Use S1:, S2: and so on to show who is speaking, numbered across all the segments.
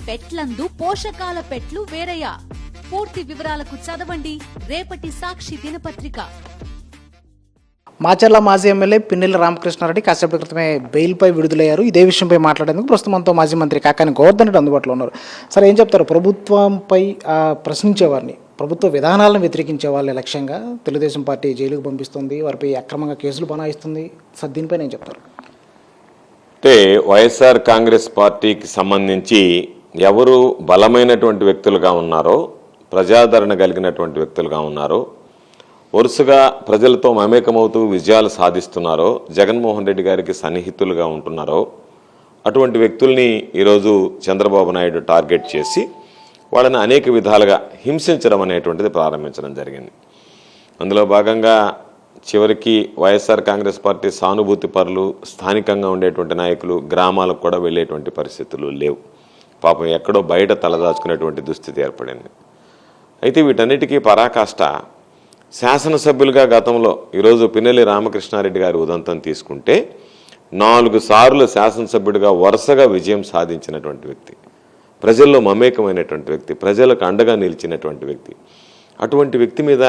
S1: పెట్లందు పోషకాల పెట్లు వేరయ్యా. పూర్తి వివరాలకు చదవండి రేపటి సాక్షి దినపత్రిక.
S2: మాచర్ల మాజీ ఎమ్మెల్యే పిన్నెల్లి రామకృష్ణారెడ్డి కాసేపటి క్రితమే బెయిల్పై విడుదలయ్యారు. ఇదే విషయంపై మాట్లాడేందుకు ప్రస్తుతం మనతో మాజీ మంత్రి కాకాని గోవర్ధన్ రెడ్డి అందుబాటులో ఉన్నారు. సార్, ఏం చెప్తారు? ప్రభుత్వంపై ప్రశ్నించేవారిని, ప్రభుత్వ విధానాలను వ్యతిరేకించే వాళ్ళ లక్ష్యంగా తెలుగుదేశం పార్టీ జైలుకు పంపిస్తుంది, వారిపై అక్రమంగా కేసులు బనాయిస్తుంది. సార్, దీనిపైన ఏం చెప్తారు?
S3: అంటే వైఎస్ఆర్ కాంగ్రెస్ పార్టీకి సంబంధించి ఎవరు బలమైనటువంటి వ్యక్తులుగా ఉన్నారో, ప్రజాదరణ కలిగినటువంటి వ్యక్తులుగా ఉన్నారో, వరుసగా ప్రజలతో మమేకమవుతూ విజయాలు సాధిస్తున్నారో, జగన్మోహన్ రెడ్డి గారికి సన్నిహితులుగా ఉంటున్నారో, అటువంటి వ్యక్తుల్ని ఈరోజు చంద్రబాబు నాయుడు టార్గెట్ చేసి వాళ్ళని అనేక విధాలుగా హింసించడం అనేటువంటిది ప్రారంభించడం జరిగింది. అందులో భాగంగా చివరికి వైఎస్ఆర్ కాంగ్రెస్ పార్టీ సానుభూతి పరులు, స్థానికంగా ఉండేటువంటి నాయకులు గ్రామాలకు కూడా వెళ్ళేటువంటి పరిస్థితులు లేవు. పాపం ఎక్కడో బయట తలదాచుకునేటువంటి దుస్థితి ఏర్పడింది. అయితే వీటన్నిటికీ పరాకాష్ట శాసనసభ్యులుగా గతంలో ఈరోజు పిన్నెల్లి రామకృష్ణారెడ్డి గారి ఉదంతం తీసుకుంటే 4 సార్లు శాసనసభ్యుడిగా వరుసగా విజయం సాధించినటువంటి వ్యక్తి, ప్రజల్లో మమేకమైనటువంటి వ్యక్తి, ప్రజలకు అండగా నిలిచినటువంటి వ్యక్తి. అటువంటి వ్యక్తి మీద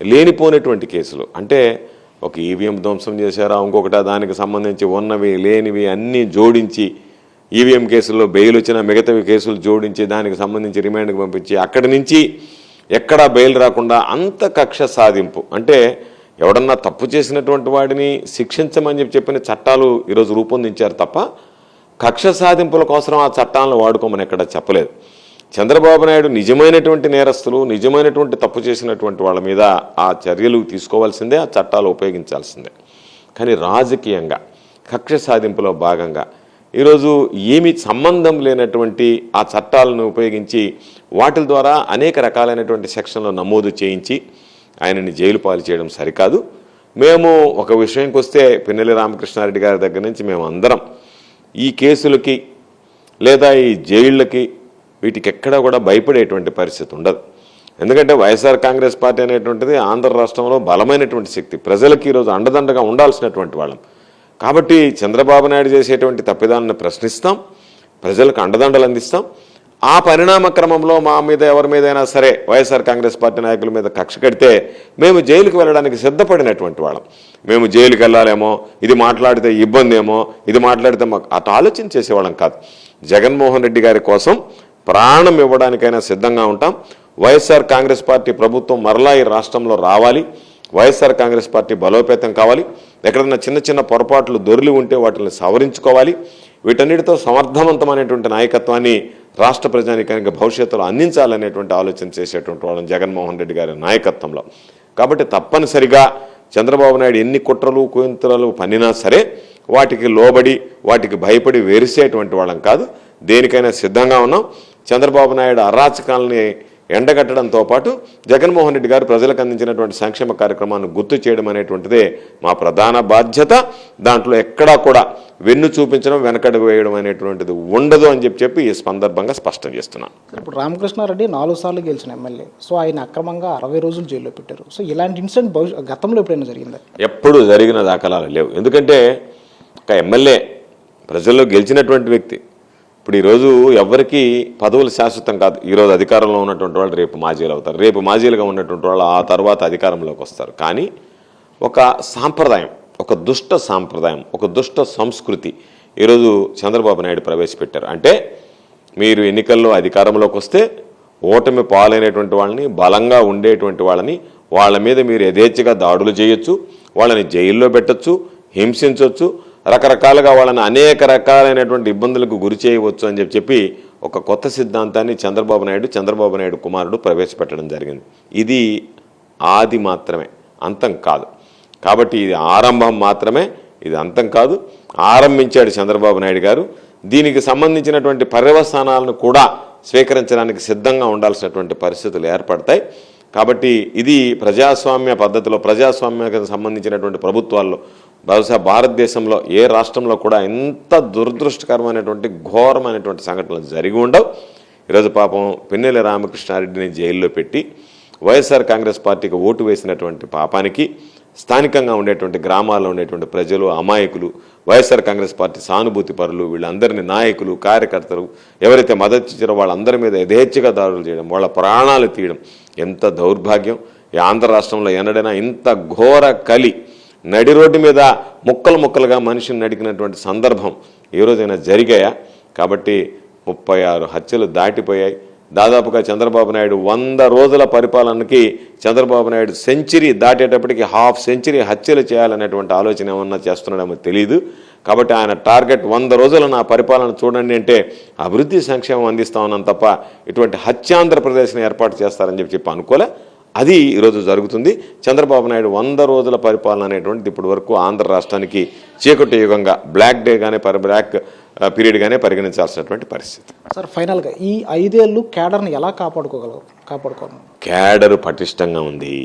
S3: లేనిపోయినటువంటి కేసులు, అంటే ఒక ఈవీఎం ధ్వంసం చేశారా, ఇంకొకట దానికి సంబంధించి ఉన్నవి లేనివి అన్నీ జోడించి ఈవీఎం కేసుల్లో బెయిల్ వచ్చిన మిగతావి కేసులు జోడించి దానికి సంబంధించి రిమాండ్కి పంపించి అక్కడి నుంచి ఎక్కడా బెయిల్ రాకుండా అంత కక్ష సాధింపు. అంటే ఎవడన్నా తప్పు చేసినటువంటి వాడిని శిక్షించమని చెప్పిన చట్టాలు ఈరోజు రూపొందించారు తప్ప కక్ష సాధింపుల కోసం ఆ చట్టాలను వాడుకోమని ఎక్కడ చెప్పలేదు. చంద్రబాబు నాయుడు నిజమైనటువంటి నేరస్తులు, నిజమైనటువంటి తప్పు చేసినటువంటి వాళ్ళ మీద ఆ చర్యలు తీసుకోవాల్సిందే, ఆ చట్టాలు ఉపయోగించాల్సిందే. కానీ రాజకీయంగా కక్ష సాధింపులో భాగంగా ఈరోజు ఏమీ సంబంధం లేనటువంటి ఆ చట్టాలను ఉపయోగించి వాటి ద్వారా అనేక రకాలైనటువంటి సెక్షన్లు నమోదు చేయించి ఆయనని జైలు పాలు చేయడం సరికాదు. మేము ఒక విషయంకి వస్తే పిన్నెల్లి రామకృష్ణారెడ్డి గారి దగ్గర నుంచి మేము అందరం ఈ కేసులకి లేదా ఈ జైళ్ళకి వీటికి ఎక్కడా కూడా భయపడేటువంటి పరిస్థితి ఉండదు. ఎందుకంటే వైఎస్ఆర్ కాంగ్రెస్ పార్టీ అనేటువంటిది ఆంధ్ర రాష్ట్రంలో బలమైనటువంటి శక్తి, ప్రజలకి ఈరోజు అండదండగా ఉండాల్సినటువంటి వాళ్ళం. కాబట్టి చంద్రబాబు నాయుడు చేసేటువంటి తప్పిదాలను ప్రశ్నిస్తాం, ప్రజలకు అండదండలు అందిస్తాం. ఆ పరిణామ క్రమంలో మా మీద ఎవరి మీదైనా సరే వైఎస్ఆర్ కాంగ్రెస్ పార్టీ నాయకుల మీద కక్ష కడితే మేము జైలుకి వెళ్ళడానికి సిద్ధపడినటువంటి వాళ్ళం. మేము జైలుకి వెళ్ళాలేమో, ఇది మాట్లాడితే ఇబ్బంది ఏమో, ఇది మాట్లాడితే మాకు అటు ఆలోచన చేసేవాళ్ళం కాదు. జగన్మోహన్ రెడ్డి గారి కోసం ప్రాణం ఇవ్వడానికైనా సిద్ధంగా ఉంటాం. వైఎస్ఆర్ కాంగ్రెస్ పార్టీ ప్రభుత్వం మరలా ఈ రాష్ట్రంలో రావాలి, వైఎస్ఆర్ కాంగ్రెస్ పార్టీ బలోపేతం కావాలి, ఎక్కడన్నా చిన్న చిన్న పొరపాట్లు దొర్లి ఉంటే వాటిని సవరించుకోవాలి. వీటన్నిటితో సమర్థవంతమైనటువంటి నాయకత్వాన్ని రాష్ట్ర ప్రజానీకానికి భవిష్యత్తులో అందించాలనేటువంటి ఆలోచన చేసేటువంటి వాళ్ళని జగన్మోహన్ రెడ్డి గారి నాయకత్వంలో. కాబట్టి తప్పనిసరిగా చంద్రబాబు నాయుడు ఎన్ని కుట్రలు కుయంత్రాలు పన్నినా సరే వాటికి లోబడి వాటికి భయపడి వేరిసేటువంటి వాళ్ళం కాదు. దేనికైనా సిద్ధంగా ఉన్నాం. చంద్రబాబు నాయుడు అరాచకాలని ఎండగట్టడంతో పాటు జగన్మోహన్ రెడ్డి గారు ప్రజలకు అందించినటువంటి సంక్షేమ కార్యక్రమాన్ని గుర్తు చేయడం అనేటువంటిదే మా ప్రధాన బాధ్యత. దాంట్లో ఎక్కడా కూడా వెన్ను చూపించడం, వెనకడుగు వేయడం అనేటువంటిది ఉండదు అని చెప్పి ఈ సందర్భంగా స్పష్టం చేస్తున్నాను.
S2: ఇప్పుడు రామకృష్ణారెడ్డి 4 సార్లు గెలిచిన ఎమ్మెల్యే, సో ఆయన అక్రమంగా 60 రోజులు జైల్లో పెట్టారు. సో ఇలాంటి ఇన్సిడెంట్ గతంలో ఎప్పుడైనా జరిగిందా?
S3: ఎప్పుడు జరిగిన దాఖలాలు లేవు. ఎందుకంటే ఒక ఎమ్మెల్యే ప్రజల్లో గెలిచినటువంటి వ్యక్తి. ఇప్పుడు ఈరోజు ఎవరికి పదవులు శాశ్వతం కాదు. ఈరోజు అధికారంలో ఉన్నటువంటి వాళ్ళు రేపు మాజీలు అవుతారు, రేపు మాజీలుగా ఉన్నటువంటి వాళ్ళు ఆ తర్వాత అధికారంలోకి వస్తారు. కానీ ఒక సాంప్రదాయం, ఒక దుష్ట సాంప్రదాయం, ఒక దుష్ట సంస్కృతి ఈరోజు చంద్రబాబు నాయుడు ప్రవేశపెట్టారు. అంటే మీరు ఎన్నికల్లో అధికారంలోకి వస్తే ఓటమి పాలైనటువంటి వాళ్ళని, బలంగా ఉండేటువంటి వాళ్ళని, వాళ్ళ మీద మీరు యథేచ్ఛగా దాడులు చేయొచ్చు, వాళ్ళని జైల్లో పెట్టచ్చు, హింసించవచ్చు, రకరకాలుగా వాళ్ళని అనేక రకాలైనటువంటి ఇబ్బందులకు గురి చేయవచ్చు అని చెప్పి ఒక కొత్త సిద్ధాంతాన్ని చంద్రబాబు నాయుడు కుమారుడు ప్రవేశపెట్టడం జరిగింది. ఇది ఆది మాత్రమే, అంతం కాదు. కాబట్టి ఇది ఆరంభం మాత్రమే, ఇది అంతం కాదు. ఆరంభించాడు చంద్రబాబు నాయుడు గారు. దీనికి సంబంధించినటువంటి పర్యవసానాలను కూడా స్వీకరించడానికి సిద్ధంగా ఉండాల్సినటువంటి పరిస్థితులు ఏర్పడతాయి. కాబట్టి ఇది ప్రజాస్వామ్య పద్ధతిలో, ప్రజాస్వామ్యానికి సంబంధించినటువంటి ప్రభుత్వాల్లో బహుశా భారతదేశంలో ఏ రాష్ట్రంలో కూడా ఎంత దురదృష్టకరమైనటువంటి ఘోరమైనటువంటి సంఘటనలు జరిగి ఉండవు. ఈరోజు పాపం పిన్నెల్లి రామకృష్ణారెడ్డిని జైల్లో పెట్టి వైఎస్ఆర్ కాంగ్రెస్ పార్టీకి ఓటు వేసినటువంటి పాపానికి స్థానికంగా ఉండేటువంటి గ్రామాల్లో ఉండేటువంటి ప్రజలు, అమాయకులు, వైఎస్ఆర్ కాంగ్రెస్ పార్టీ సానుభూతి పరులు, వీళ్ళందరినీ నాయకులు, కార్యకర్తలు ఎవరైతే మద్దతు ఇచ్చారో వాళ్ళందరి మీద యథేచ్ఛగా దాడులు చేయడం, వాళ్ళ ప్రాణాలు తీయడం ఎంత దౌర్భాగ్యం. ఈ ఆంధ్ర రాష్ట్రంలో ఎన్నడైనా ఇంత ఘోర కలి, నడి రోడ్డు మీద ముక్కలు ముక్కలుగా మనిషిని నడికినటువంటి సందర్భం ఏ రోజైనా జరిగాయా? కాబట్టి 36 హత్యలు దాటిపోయాయి. దాదాపుగా చంద్రబాబు నాయుడు 100 రోజుల పరిపాలనకి చంద్రబాబు నాయుడు సెంచరీ దాటేటప్పటికి హాఫ్ సెంచరీ హత్యలు చేయాలనేటువంటి ఆలోచన ఏమన్నా చేస్తున్నాడేమో తెలియదు. కాబట్టి ఆయన టార్గెట్ 100 రోజుల నా పరిపాలన చూడండి అంటే అభివృద్ధి సంక్షేమం అందిస్తా ఉన్నాను తప్ప ఇటువంటి హత్యాంధ్రప్రదేశ్ని ఏర్పాటు చేస్తారని చెప్పి అనుకోలే. అది ఈరోజు జరుగుతుంది. చంద్రబాబు నాయుడు 100 రోజుల పరిపాలన అనేటువంటిది ఇప్పటి వరకు ఆంధ్ర రాష్ట్రానికి చీకటి యుగంగా, బ్లాక్ పీరియడ్గానే పరిగణించాల్సినటువంటి పరిస్థితి.
S2: సార్ ఫైనల్గా ఈ 5 ఏళ్ళు క్యాడర్ని ఎలా కాపాడుకోవాలి?
S3: క్యాడర్ పటిష్టంగా ఉంది.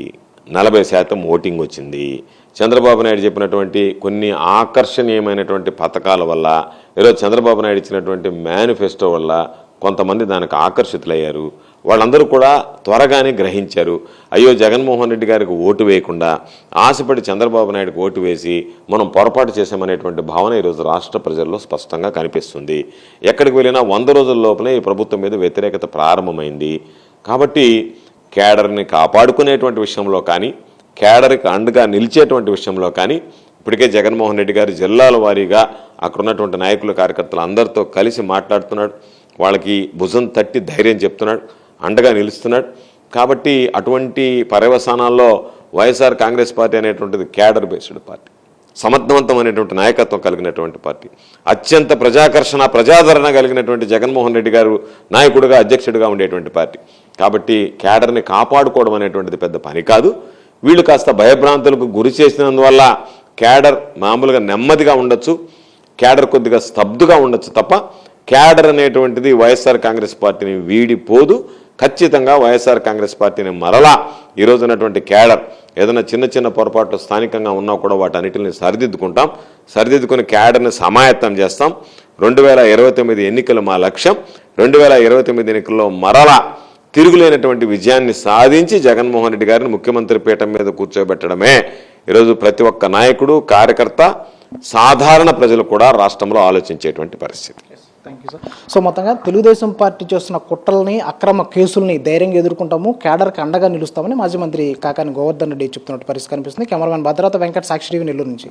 S3: 40% ఓటింగ్ వచ్చింది. చంద్రబాబు నాయుడు చెప్పినటువంటి కొన్ని ఆకర్షణీయమైనటువంటి పథకాల వల్ల, ఈరోజు చంద్రబాబు నాయుడు ఇచ్చినటువంటి మేనిఫెస్టో వల్ల కొంతమంది దానికి ఆకర్షితులయ్యారు. వాళ్ళందరూ కూడా త్వరగానే గ్రహించారు. అయ్యో, జగన్మోహన్ రెడ్డి గారికి ఓటు వేయకుండా ఆశపడి చంద్రబాబు నాయుడుకి ఓటు వేసి మనం పొరపాటు చేశామనేటువంటి భావన ఈరోజు రాష్ట్ర ప్రజల్లో స్పష్టంగా కనిపిస్తుంది. ఎక్కడికి వెళ్ళినా 100 రోజుల లోపలే ఈ ప్రభుత్వం మీద వ్యతిరేకత ప్రారంభమైంది. కాబట్టి క్యాడర్ని కాపాడుకునేటువంటి విషయంలో కానీ, క్యాడర్కి అండగా నిలిచేటువంటి విషయంలో కానీ ఇప్పటికే జగన్మోహన్ రెడ్డి గారు జిల్లాల వారీగా అక్కడ ఉన్నటువంటి నాయకులు, కార్యకర్తలు అందరితో కలిసి మాట్లాడుతున్నాడు. వాళ్ళకి భుజం తట్టి ధైర్యం చెప్తున్నాడు, అండగా నిలుస్తున్నాడు. కాబట్టి అటువంటి పర్యవసానాల్లో వైఎస్ఆర్ కాంగ్రెస్ పార్టీ అనేటువంటిది క్యాడర్ బేస్డ్ పార్టీ, సమర్థవంతమైనటువంటి నాయకత్వం కలిగినటువంటి పార్టీ, అత్యంత ప్రజాదరణ కలిగినటువంటి జగన్మోహన్ రెడ్డి గారు నాయకుడిగా, అధ్యక్షుడిగా ఉండేటువంటి పార్టీ. కాబట్టి క్యాడర్ని కాపాడుకోవడం అనేటువంటిది పెద్ద పని కాదు. వీళ్ళు కాస్త భయభ్రాంతులకు గురి చేసినందువల్ల క్యాడర్ మామూలుగా నెమ్మదిగా ఉండొచ్చు, క్యాడర్ కొద్దిగా స్తబ్దుగా ఉండొచ్చు తప్ప క్యాడర్ అనేటువంటిది వైఎస్ఆర్ కాంగ్రెస్ పార్టీని వీడిపోదు. ఖచ్చితంగా వైఎస్ఆర్ కాంగ్రెస్ పార్టీని మరలా ఈరోజు ఉన్నటువంటి క్యాడర్ ఏదైనా చిన్న చిన్న పొరపాట్లు స్థానికంగా ఉన్నా కూడా వాటన్నిటిని సరిదిద్దుకుని క్యాడర్ని సమాయత్తం చేస్తాం. 2029 ఎన్నికలు మా లక్ష్యం. 2029 ఎన్నికల్లో మరలా తిరుగులేనటువంటి విజయాన్ని సాధించి జగన్మోహన్ రెడ్డి గారిని ముఖ్యమంత్రి పీఠం మీద కూర్చోబెట్టడమే ఈరోజు ప్రతి ఒక్క నాయకుడు, కార్యకర్త, సాధారణ ప్రజలు కూడా రాష్ట్రంలో ఆలోచించేటువంటి పరిస్థితి.
S2: Thank you sir. సో మొత్తంగా తెలుగుదేశం పార్టీ చేస్తున్న కుట్రల్ని, అక్రమ కేసుల్ని ధైర్యంగా ఎదుర్కొంటాము, క్యాడర్కి అండగా నిలుస్తామని మాజీ మంత్రి కాకాని గోవర్ధన్ రెడ్డి చెప్తున్నట్టు పరిస్థితి కనిపిస్తుంది. కెమెరామెన్ భద్రత వెంకట్, సాక్షి టీవీ, నెల్లూరు నుంచి.